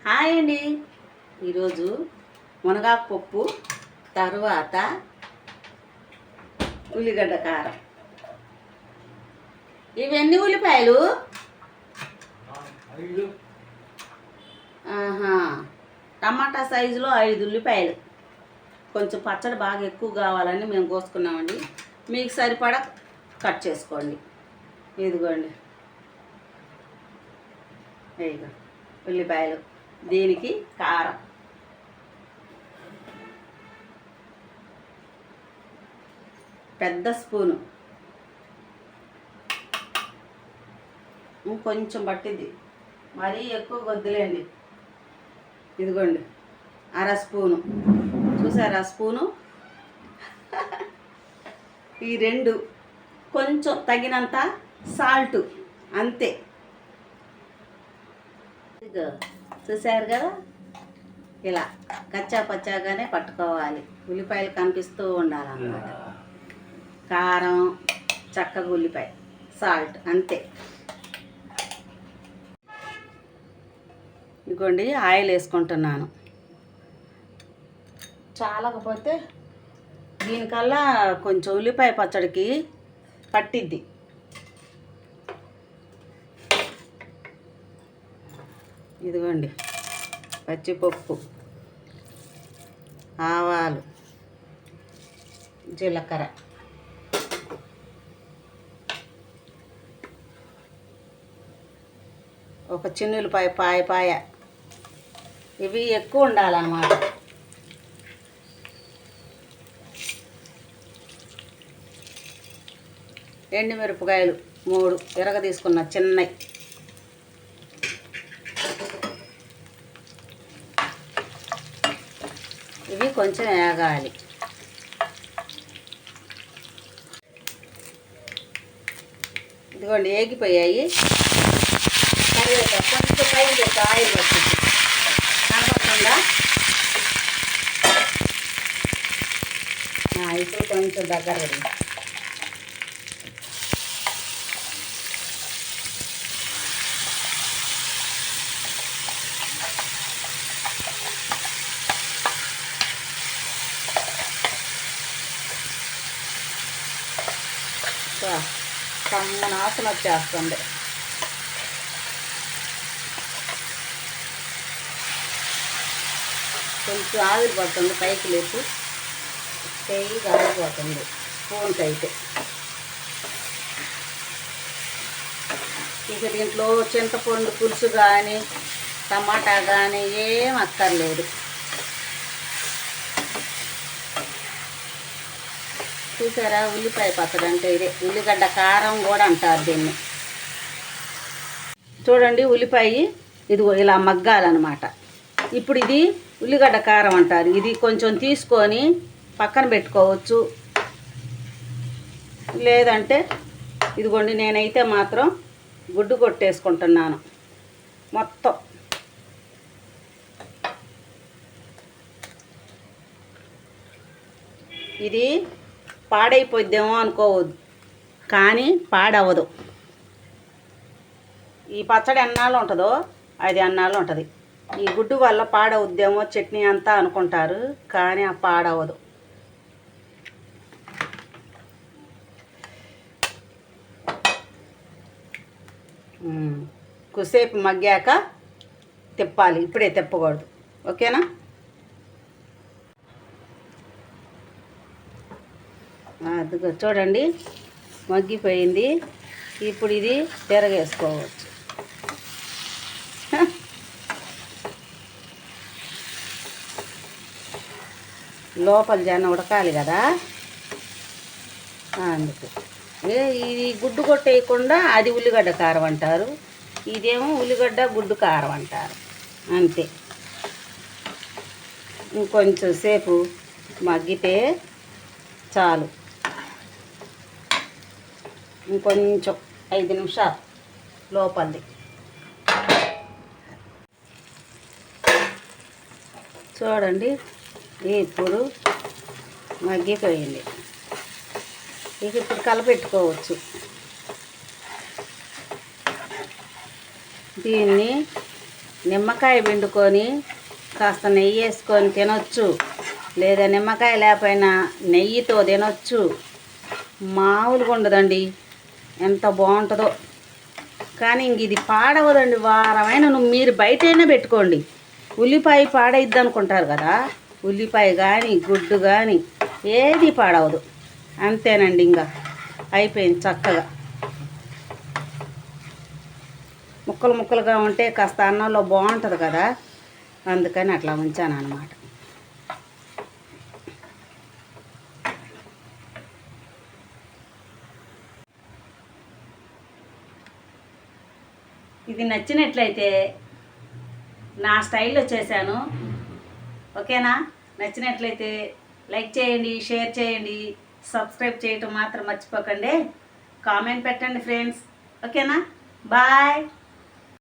Hi అండి. ఈరోజు మునగాకు పప్పు తరువాత ఉల్లిగడ్డ కారం. ఇవన్నీ ఉల్లిపాయలు టమాటా సైజులో 5 ఉల్లిపాయలు. కొంచెం పచ్చడి బాగా ఎక్కువ కావాలని మేము కోసుకున్నామండి. మీకు సరిపడా కట్ చేసుకోండి. ఇదిగోండి, ఇదిగో ఉల్లిపాయలు. దీనికి కారం, పెద్ద స్పూను, కొంచెం పట్టింది, మరీ ఎక్కువ వద్దులేండి. ఇదిగోండి, అర స్పూను. చూసారా స్పూను? ఈ 2 కొంచెం తగినంత సాల్ట్, అంతే. చూసారు కదా, ఇలా కచ్చా పచ్చాగానే పట్టుకోవాలి. ఉల్లిపాయలు కనిపిస్తూ ఉండాలన్నమాట. కారం, చక్కగా ఉల్లిపాయ, సాల్ట్, అంతే. ఇదిగోండి, ఆయిల్ వేసుకుంటున్నాను. చాలకపోతే దీనికల్లా కొంచెం ఉల్లిపాయ పచ్చడికి పట్టిద్ది. ఇదిగోండి, పచ్చిపప్పు, ఆవాలు, జీలకర్ర, ఒక చిన్నులపాయ పాయ. ఇవి ఎక్కువ ఉండాలన్నమాట. ఎండుమిరపకాయలు 3 ఎరగ తీసుకున్న చిన్నవి. ఇవి కొంచెం వేగాలి. ఇదిగోండి, వేగిపోయాయి. కొంచెం పైకి పెట్టి ఆయిల్ వచ్చింది కనపడకుండా. ఇప్పుడు కొంచెం దగ్గర పడింది. కమ్మన ఆసన వచ్చేస్తుంది. కొంచెం ఆవిరి పడుతుంది, పైకి లేపు చేయి గాలిపోతుంది స్పూన్కి అయితే. ఇక దీంట్లో చింతపండు పులుసు కానీ టమాటా కానీ ఏం అక్కర్లేదు. చూసారా, ఉల్లిపాయ పచ్చడి అంటే ఇదే. ఉల్లిగడ్డ కారం కూడా అంటారు దీన్ని. చూడండి, ఉల్లిపాయ ఇదిగో ఇలా మగ్గాలన్నమాట. ఇప్పుడు ఇది ఉల్లిగడ్డ కారం అంటారు. ఇది కొంచెం తీసుకొని పక్కన పెట్టుకోవచ్చు, లేదంటే ఇదిగోండి, నేనైతే మాత్రం గుడ్డు కొట్టేసుకుంటున్నాను మొత్తం. ఇది పాడైపోద్దేమో అనుకోవద్దు, కానీ పాడవదు. ఈ పచ్చడి ఎన్నాళ్ళు ఉంటుందో అది అన్నాళ్ళు ఉంటుంది. ఈ గుడ్డు వల్ల పాడవుద్దేమో చట్నీ అంతా అనుకుంటారు, కానీ ఆ పాడవదు. కొద్దిసేపు మగ్గాక తిప్పాలి, ఇప్పుడే తిప్పకూడదు. ఓకేనా? అదిగో చూడండి, మగ్గిపోయింది. ఇప్పుడు ఇది తిరగేసుకోవచ్చు. లోపల జనం ఉడకాలి కదా, అందుకు. ఇది గుడ్డు కొట్టేయకుండా అది ఉల్లిగడ్డ కారం అంటారు, ఇదేమో ఉల్లిగడ్డ గుడ్డు కారం అంటారు, అంతే. ఇంకొంచెం సేపు మగ్గితే చాలు. ఇంకొంచెం 5 నిమిషాలు లోపలిది. చూడండి, ఇప్పుడు మగ్గిపోయింది. ఇక ఇప్పుడు కలపెట్టుకోవచ్చు. దీన్ని నిమ్మకాయ పిండుకొని కాస్త నెయ్యి వేసుకొని తినొచ్చు, లేదా నిమ్మకాయ లేకపోయినా నెయ్యితో తినొచ్చు. మామూలుగా ఉండదండి, ఎంత బాగుంటుందో. కానీ ఇంక ఇది పాడవదండి, వారమైన మీరు బయటైనా పెట్టుకోండి. ఉల్లిపాయ పాడైద్ది అనుకుంటారు కదా, ఉల్లిపాయ కానీ గుడ్డు కానీ ఏది పాడవదు. అంతేనండి, ఇంకా అయిపోయింది చక్కగా. ముక్కలు ముక్కలుగా ఉంటే కాస్త అన్నంలో బాగుంటుంది కదా, అందుకని అట్లా ఉంచాను అన్నమాట. ఇది నచ్చినట్లయితే నా స్టైల్లో చేశాను, ఓకేనా? నచ్చినట్లయితే లైక్ చేయండి, షేర్ చేయండి, సబ్స్క్రైబ్ చేయటం మాత్రం మర్చిపోకండి. కామెంట్ పెట్టండి ఫ్రెండ్స్, ఓకేనా? బాయ్.